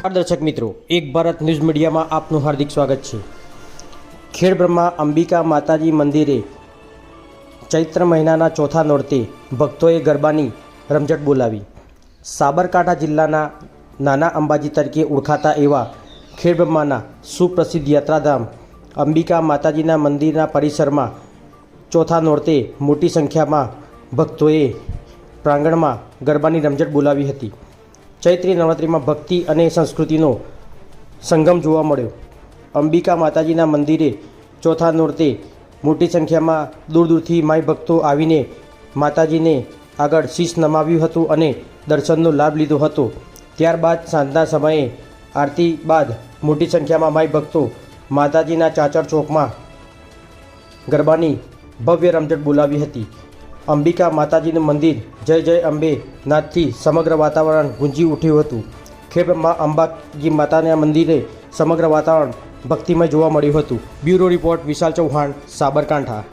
દર્શક મિત્રો, એક ભારત ન્યૂઝ મીડિયામાં આપનું હાર્દિક સ્વાગત છે। ખેડબ્રહ્મા અંબિકા માતાજી મંદિરે ચૈત્ર મહિનાના ચોથા નોરતે ભક્તોએ ગરબાની રમઝટ બોલાવી। સાબરકાંઠા જિલ્લાના નાના અંબાજી તરીકે ઓળખાતા એવા ખેડબ્રહ્માના સુપ્રસિદ્ધ યાત્રાધામ અંબિકા માતાજીના મંદિરના પરિસરમાં ચોથા નોરતે મોટી સંખ્યામાં ભક્તોએ પ્રાંગણમાં ગરબાની રમઝટ બોલાવી હતી। ચૈત્રી નવરાત્રિમાં ભક્તિ અને સંસ્કૃતિનો સંગમ જોવા મળ્યો। અંબિકા માતાજીના મંદિરે ચોથા નોરતે મોટી સંખ્યામાં દૂર દૂરથી માઈ ભક્તો આવીને માતાજીને આગળ શીશ નમાવ્યું હતું અને દર્શનનો લાભ લીધો હતો। ત્યારબાદ સાંજના સમયે આરતી બાદ મોટી સંખ્યામાં માઈ ભક્તો માતાજીના ચાચર ચોકમાં ગરબાની ભવ્ય રમઝટ બોલાવી હતી। અંબિકા માતાજીનું મંદિર જય જય અંબે નાદથી સમગ્ર વાતાવરણ ગુંજી ઉઠ્યું હતું। ખેડબ્રહ્મા અંબાજી માતાના મંદિરે સમગ્ર વાતાવરણ ભક્તિમય જોવા મળ્યું હતું। બ્યુરો રિપોર્ટ વિશાલ ચૌહાણ, સાબરકાંઠા।